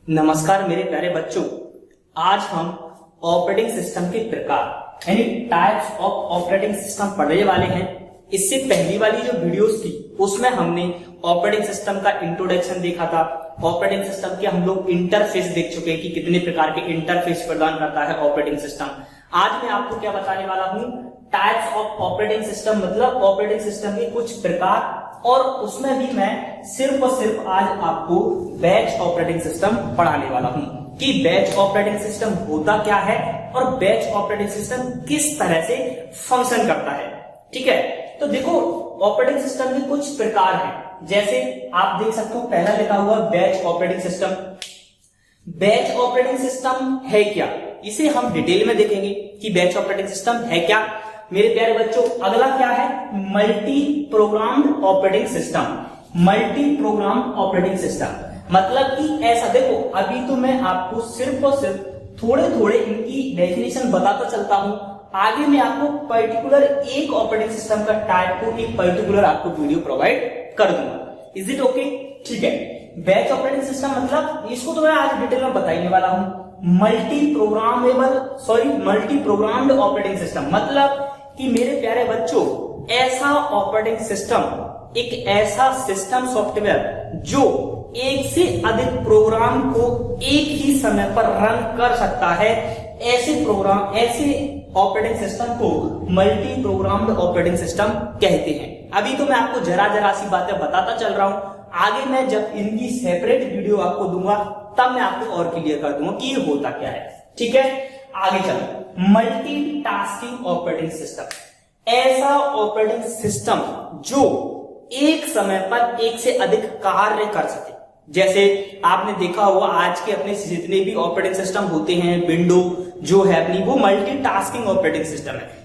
नमस्कार मेरे प्यारे बच्चों, आज हम ऑपरेटिंग सिस्टम के प्रकार यानी टाइप्स ऑफ ऑपरेटिंग सिस्टम पढ़ने वाले हैं। इससे पहली वाली जो वीडियोस थी उसमें हमने ऑपरेटिंग सिस्टम का इंट्रोडक्शन देखा था। ऑपरेटिंग सिस्टम के हम लोग इंटरफेस देख चुके हैं कि कितने प्रकार के इंटरफेस प्रदान करता है ऑपरेटिंग सिस्टम। आज मैं आपको क्या बताने वाला हूं, टाइप्स ऑफ ऑपरेटिंग सिस्टम, मतलब ऑपरेटिंग सिस्टम के कुछ प्रकार, और उसमें भी मैं सिर्फ और सिर्फ आज आपको बैच ऑपरेटिंग सिस्टम पढ़ाने वाला हूं कि बैच ऑपरेटिंग सिस्टम होता क्या है और बैच ऑपरेटिंग सिस्टम किस तरह से फंक्शन करता है। ठीक है, तो देखो ऑपरेटिंग सिस्टम के कुछ प्रकार हैं। जैसे आप देख सकते हो, पहला लिखा हुआ batch operating system. Batch operating system है क्या, इसे हम डिटेल में देखेंगे कि बैच ऑपरेटिंग सिस्टम है क्या मेरे प्यारे बच्चों। अगला क्या है, multi programmed operating system. Multi programme operating system मतलब कि ऐसा, देखो अभी तो मैं आपको सिर्फ और सिर्फ थोड़े थोड़े इनकी डेफिनेशन बताता चलता हूं। आगे मैं आपको पर्टिकुलर एक ऑपरेटिंग सिस्टम का टाइप को एक पर्टिकुलर आपको वीडियो प्रोवाइड कर दूंगा। Is it okay? ठीक है, बैच ऑपरेटिंग सिस्टम मतलब इसको तो मैं आज डिटेल में बताने वाला हूं। मल्टी प्रोग्राम्ड ऑपरेटिंग सिस्टम मतलब कि मेरे प्यारे बच्चों, ऐसा ऑपरेटिंग सिस्टम, एक ऐसा सिस्टम सॉफ्टवेयर जो एक से अधिक प्रोग्राम को एक ही समय पर रन कर सकता है, ऐसे ऑपरेटिंग सिस्टम को मल्टी प्रोग्राम्ड ऑपरेटिंग सिस्टम कहते हैं। अभी तो मैं आपको जरा सी बातें बताता चल रहा हूं, आगे मैं जब इनकी सेपरेट वीडियो आपको दूंगा तब मैं आपको और क्लियर कर दूंगा कि ये होता क्या है। ठीक है, आगे चलो। मल्टीटास्किंग ऑपरेटिंग सिस्टम, ऐसा ऑपरेटिंग सिस्टम जो एक समय पर एक से अधिक कार्य कर सके। जैसे आपने देखा होगा आज के अपने जितने भी ऑपरेटिंग सिस्टम होते हैं, विंडो जो है अपनी, वो मल्टीटास्किंग ऑपरेटिंग सिस्टम है।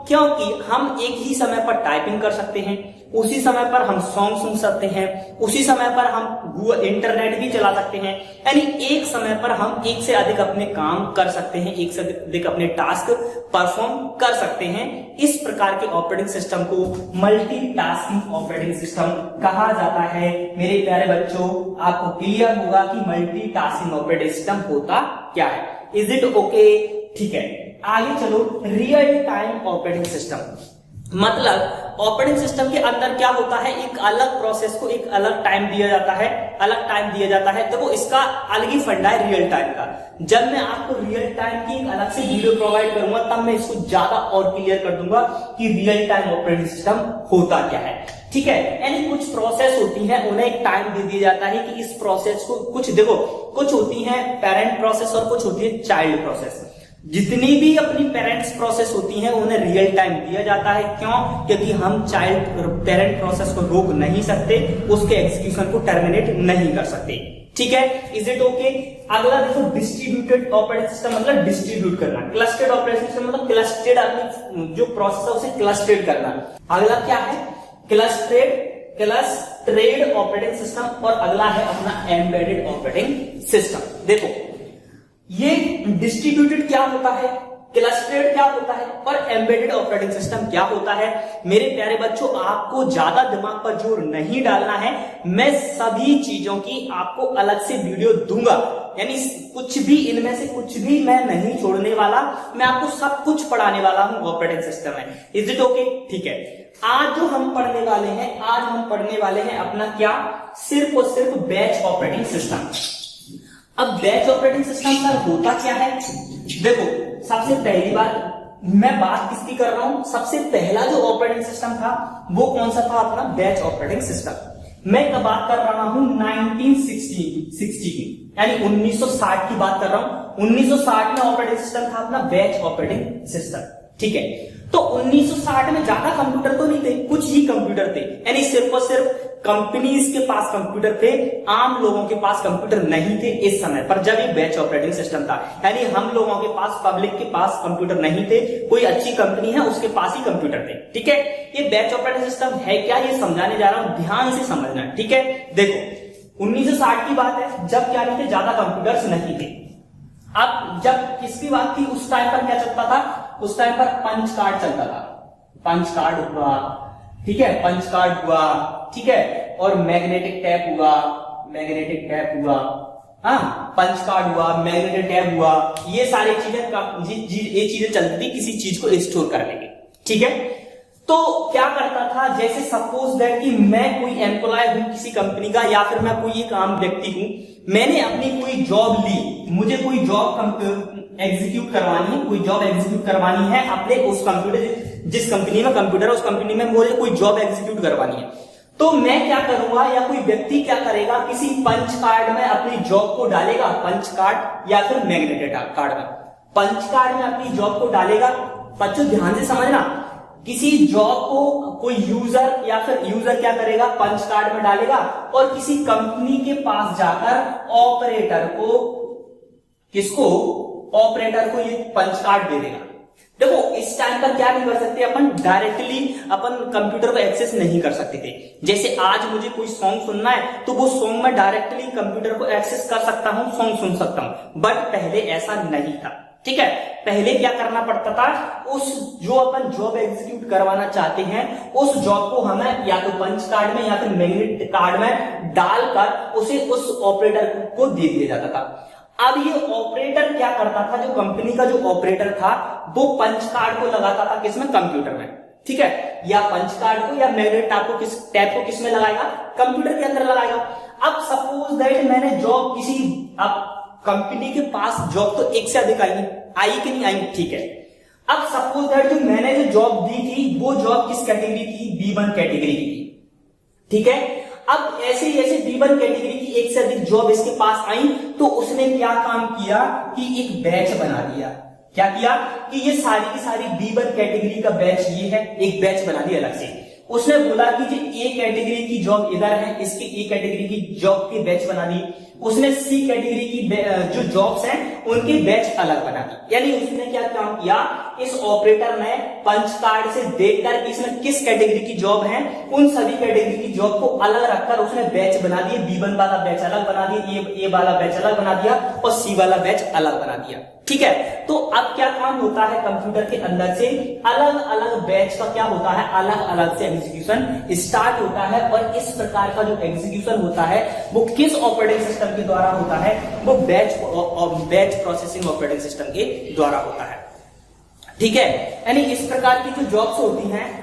क्योंकि हम एक ही समय पर टाइपिंग कर सकते हैं, उसी समय पर हम सॉन्ग सुन सकते हैं, उसी समय पर हम इंटरनेट भी चला सकते हैं, यानी एक समय पर हम एक से अधिक अपने काम कर सकते हैं, एक से अधिक अपने टास्क परफॉर्म कर सकते हैं। इस प्रकार के ऑपरेटिंग सिस्टम को मल्टीटास्किंग ऑपरेटिंग सिस्टम कहा जाता है। मेरे प्यारे बच्चों, आपको क्लियर होगा कि मल्टीटास्किंग ऑपरेटिंग सिस्टम होता क्या है। Is it okay? ठीक है, आगे चलो। रियल टाइम ऑपरेटिंग सिस्टम मतलब ऑपरेटिंग सिस्टम के अंदर क्या होता है, एक अलग प्रोसेस को एक अलग टाइम दिया जाता है, तो वो इसका अलग ही फंडा है रियल टाइम का। जब मैं आपको रियल टाइम की एक अलग से वीडियो प्रोवाइड करूंगा तब मैं इसको ज्यादा और क्लियर कर दूंगा कि रियल टाइम ऑपरेटिंग सिस्टम होता क्या है। ठीक है, यानी कुछ प्रोसेस होती है, उन्हें एक टाइम दे दिया जाता है कि इस प्रोसेस को, कुछ होती है पेरेंट प्रोसेस और कुछ होती है चाइल्ड प्रोसेस। जितनी भी अपनी पेरेंट्स प्रोसेस होती हैं उन्हें रियल टाइम दिया जाता है। क्यों? क्योंकि हम पेरेंट प्रोसेस को रोक नहीं सकते, उसके एग्जीक्यूशन को टर्मिनेट नहीं कर सकते। ठीक है, इज इट ओके? अगला देखो, डिस्ट्रीब्यूटेड ऑपरेटिंग सिस्टम मतलब डिस्ट्रीब्यूट करना। क्लस्टर्ड ऑपरेटिंग सिस्टम मतलब क्लस्टर्ड अपनी जो प्रोसेस है उसे क्लस्टर्ड करना। अगला क्या है, क्लस्टर्ड ऑपरेटिंग सिस्टम, और अगला है अपना एम्बेडेड ऑपरेटिंग सिस्टम। देखो ये डिस्ट्रीब्यूटेड क्या होता है, क्लस्टर्ड क्या होता है और एम्बेडेड ऑपरेटिंग सिस्टम क्या होता है। मेरे प्यारे बच्चों, आपको ज्यादा दिमाग पर जोर नहीं डालना है, मैं सभी चीजों की आपको अलग से वीडियो दूंगा, यानी कुछ भी इनमें से कुछ भी मैं नहीं छोड़ने वाला, मैं आपको सब कुछ पढ़ाने वाला हूं ऑपरेटिंग सिस्टम में। Is it okay? ठीक है, आज जो हम पढ़ने वाले हैं अपना क्या, सिर्फ और सिर्फ बैच ऑपरेटिंग सिस्टम। अब बैच ऑपरेटिंग सिस्टम सर होता क्या है? देखो, सबसे पहली बात मैं बात किसकी कर रहा हूं, सबसे पहला जो ऑपरेटिंग सिस्टम था वो कौन सा था, अपना बैच ऑपरेटिंग सिस्टम। मैं बात कर रहा हूं 1960 की, यानी 1960 की बात कर रहा हूं। 1960 में ऑपरेटिंग सिस्टम था अपना बैच ऑपरेटिंग सिस्टम। ठीक है, तो 1960 में ज्यादा कंप्यूटर तो नहीं थे, कुछ ही कंप्यूटर थे, यानी सिर्फ और सिर्फ कंपनीज के पास कंप्यूटर थे, आम लोगों के पास कंप्यूटर नहीं थे इस समय पर जब ये बैच ऑपरेटिंग सिस्टम था। यानी हम लोगों के पास, पब्लिक के पास कंप्यूटर नहीं थे, कोई अच्छी कंपनी है उसके पास ही कंप्यूटर थे। ठीक है, ये बैच ऑपरेटिंग सिस्टम है क्या, ये समझाने जा रहा हूं, ध्यान से समझना। ठीक है, देखो 1960 की बात है, जब क्या नहीं थे, ज्यादा कंप्यूटर्स नहीं थे। अब जब किसकी बात थी, उस टाइम पर क्या चलता था, उस टाइम पर पंच कार्ड चलता था। पंच कार्ड हुआ, ठीक है, पंच कार्ड हुआ, ठीक है, और मैग्नेटिक टैप हुआ, हाँ, पंच कार्ड हुआ, मैग्नेटिक टैब हुआ, ये सारी चीजें ये चीजें चलती थी किसी चीज को स्टोर करने की। ठीक है, तो क्या करता था, जैसे सपोज दैट कि मैं कोई एम्प्लॉय हूं किसी कंपनी का, या फिर मैं कोई एक आम व्यक्ति हूं, मैंने अपनी कोई जॉब ली, मुझे कोई जॉब एग्जीक्यूट करवानी है, कोई जॉब एग्जीक्यूट करवानी है अपने उस कंप्यूटर, जिस कंपनी में कंप्यूटर है उस कंपनी में मुझे कोई जॉब एग्जीक्यूट करवानी है, तो मैं क्या करूंगा या कोई व्यक्ति क्या करेगा, किसी पंच कार्ड में अपनी जॉब को डालेगा, पंच कार्ड या फिर मैग्नेटिक कार्ड में, पंच कार्ड में अपनी जॉब को डालेगा। बच्चों ध्यान से समझना, किसी जॉब को कोई यूजर या फिर यूजर क्या करेगा, पंच कार्ड में डालेगा और किसी कंपनी के पास जाकर ऑपरेटर को, किसको, ऑपरेटर को ये पंच कार्ड दे देगा। देखो इस टाइम पर क्या नहीं कर सकते अपन, डायरेक्टली अपन कंप्यूटर को एक्सेस नहीं कर सकते थे। जैसे आज मुझे कोई सॉन्ग सुनना है तो वो सॉन्ग में डायरेक्टली कंप्यूटर को एक्सेस कर सकता हूं, सॉन्ग सुन सकता हूं, बट पहले ऐसा नहीं था। ठीक है, पहले क्या करना पड़ता था, उस जो अपन जॉब एग्जीक्यूट करवाना चाहते हैं उस जॉब को हमें या तो पंच कार्ड में या फिर मैग्नेटिक कार्ड में डालकर उसे उस ऑपरेटर को दे दिया जाता था। अब ये ऑपरेटर क्या करता था, जो कंपनी का जो ऑपरेटर था वो पंच कार्ड को लगाता था किसमें, कंप्यूटर में। ठीक है, या पंच कार्ड को या मैग्नेटिक टैब को किसमें लगाएगा, कंप्यूटर के अंदर लगाएगा। अब सपोज दैट मैंने जॉब किसी, अब कंपनी के पास जॉब तो एक से अधिक आई कि नहीं आई, ठीक है। अब सपोज दैट जो मैंने जो जॉब दी थी वो जॉब किस कैटेगरी की, B1 कैटेगरी की थी। ठीक है, अब ऐसे ऐसे B1 कैटेगरी की एक से अधिक जॉब इसके पास आई, तो उसने क्या काम किया कि एक बैच बना दिया। क्या किया कि ये सारी की सारी B1 कैटेगरी का बैच ये है, एक बैच बना दिया अलग से। उसने बोला कि जो A कैटेगरी की जॉब इधर है, इसकी A कैटेगरी की जॉब के बैच बना दी। उसने C कैटेगरी की जो जॉब्स हैं उनके बैच अलग बना दी। यानी उसने क्या काम किया, इस ऑपरेटर ने पंच कार्ड से देखकर इसमें किस कैटेगरी की जॉब है, उन सभी कैटेगरी की जॉब को अलग रखकर उसने बैच बना दिए। B1 वाला बैच अलग बना दिया, A वाला बैच अलग बना दिया और C वाला बैच अलग बना दिया। ठीक है, तो अब क्या काम होता है, कंप्यूटर के अंदर से अलग अलग बैच का क्या होता है, अलग अलग से एग्जीक्यूशन स्टार्ट होता है। और इस प्रकार का जो एग्जीक्यूशन होता है वो किस ऑपरेटिंग सिस्टम के द्वारा होता है, वो बैच प्रोसेसिंग ऑपरेटिंग सिस्टम के द्वारा होता है। ठीक है, यानी इस प्रकार की जो जॉब्स होती हैं,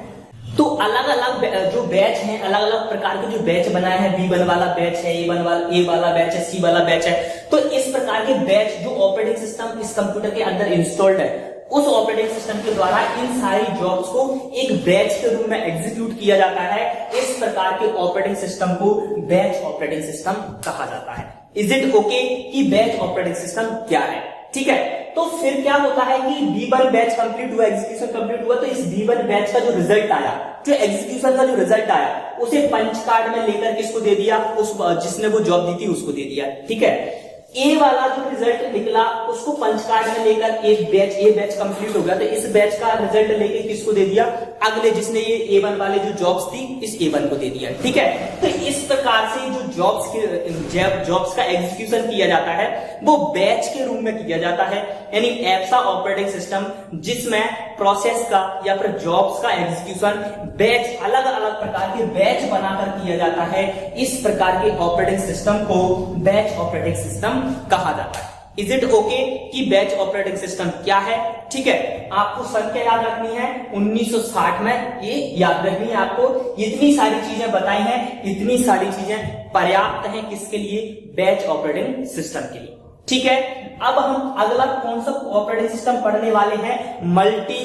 तो अलग अलग जो बैच हैं, अलग अलग प्रकार के जो बैच बनाए हैं, B1 वाला बैच है, A वाला बैच है, C वाला बैच है। तो इस प्रकार के बैच जो ऑपरेटिंग सिस्टम इस कंप्यूटर के अंदर इंस्टॉल्ड है, उस ऑपरेटिंग सिस्टम के द्वारा इन सारी जॉब्स को एक बैच के रूप में एग्जीक्यूट किया जाता है। इस प्रकार के ऑपरेटिंग सिस्टम को बैच ऑपरेटिंग सिस्टम कहा जाता है। इज इट ओके कि बैच ऑपरेटिंग सिस्टम क्या है? ठीक है, तो फिर क्या होता है कि B1 बैच कंप्लीट हुआ, एग्जीक्यूशन कंप्लीट हुआ, तो इस B1 बैच का जो रिजल्ट आया, जो एग्जीक्यूशन का जो रिजल्ट आया, उसे पंच कार्ड में लेकर किसको दे दिया, उस जिसने वो जॉब दी थी उसको दे दिया। ठीक है, A वाला जो रिजल्ट निकला उसको पंच कार्ड में लेकर A बैच कंप्लीट हो गया, तो इस बैच का रिजल्ट लेके किसको दे दिया, अगले जिसने ये A1 वाले जो जॉब्स थी इस A1 को दे दिया। ठीक है, तो इस प्रकार से जो जॉब्स का एग्जीक्यूशन किया जाता है वो बैच के रूप में किया जाता है। यानी ऐसा ऑपरेटिंग सिस्टम जिसमें प्रोसेस का या फिर जॉब्स का एग्जीक्यूशन बैच, अलग अलग प्रकार के बैच बनाकर किया जाता है। इस प्रकार के ऑपरेटिंग सिस्टम को बैच ऑपरेटिंग सिस्टम कहा जाता है। इज इट ओके कि बैच ऑपरेटिंग सिस्टम क्या है? ठीक है, आपको संख्या याद रखनी है 1960 में, ये याद रखनी है आपको। इतनी सारी चीजें बताई हैं, इतनी सारी चीजें पर्याप्त हैं किसके लिए, बैच ऑपरेटिंग सिस्टम के लिए। ठीक है, अब हम अगला कौन सा ऑपरेटिंग सिस्टम पढ़ने वाले हैं, मल्टी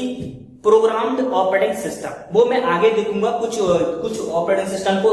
प्रोग्राम्ड ऑपरेटिंग सिस्टम। वो मैं आगे देखूंगा, कुछ ऑपरेटिंग सिस्टम को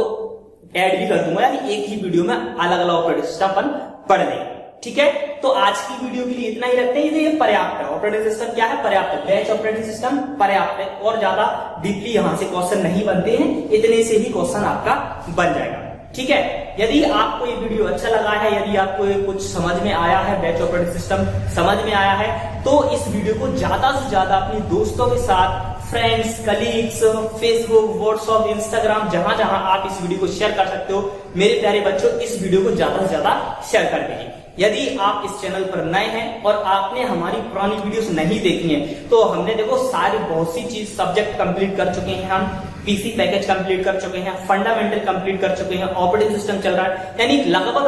ऐड भी कर दूंगा, यानी एक ही वीडियो में अलग अलग ऑपरेटिंग सिस्टम अपन पढ़ लेंगे। ठीक है, तो आज की वीडियो के लिए इतना ही रखते हैं। ये पर्याप्त है, ऑपरेटिंग सिस्टम क्या है, पर्याप्त है, बैच ऑपरेटिंग सिस्टम पर्याप्त है, और ज्यादा डीपली यहां से क्वेश्चन नहीं बनते हैं, इतने से ही क्वेश्चन आपका बन जाएगा। ठीक है, यदि आपको ये वीडियो अच्छा लगा है, यदि आपको कुछ समझ में आया है, बैच ऑपरेटिंग सिस्टम समझ में आया है, तो इस वीडियो को ज्यादा से ज्यादा अपने दोस्तों के साथ, friends, colleagues, Facebook, WhatsApp, Instagram, जहां जहां आप इस वीडियो को शेयर कर सकते हो, मेरे प्यारे बच्चों इस वीडियो को ज्यादा से ज्यादा शेयर कर दीजिए। यदि आप इस चैनल पर नए हैं और आपने हमारी पुरानी वीडियोस नहीं देखी हैं, तो हमने देखो सारी बहुत सी चीज सब्जेक्ट कंप्लीट कर चुके हैं हम। पीसी पैकेज कंप्लीट कर चुके हैं, फंडामेंटल कंप्लीट कर चुके हैं, ऑपरेटिंग सिस्टम चल रहा है, यानी लगभग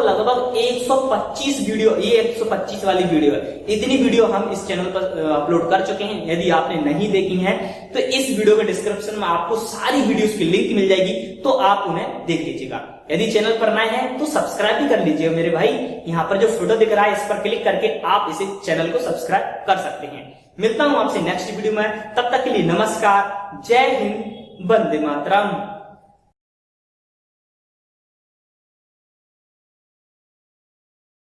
125 वीडियो, ये 125 वाली वीडियो है, इतनी वीडियो हम इस चैनल पर अपलोड कर चुके हैं। यदि आपने नहीं देखी है तो इस वीडियो के डिस्क्रिप्शन में आपको सारी वीडियोस की लिंक मिल जाएगी, तो आप उन्हें देख लीजिएगा। यदि चैनल पर नए हैं तो सब्सक्राइब भी कर लीजिएगा मेरे भाई, यहाँ पर जो फोटो दिख रहा है इस पर क्लिक करके आप इसे चैनल को सब्सक्राइब कर सकते हैं। मिलता हूं आपसे नेक्स्ट वीडियो में, तब तक के लिए नमस्कार, जय हिंद, वंदे मातरम।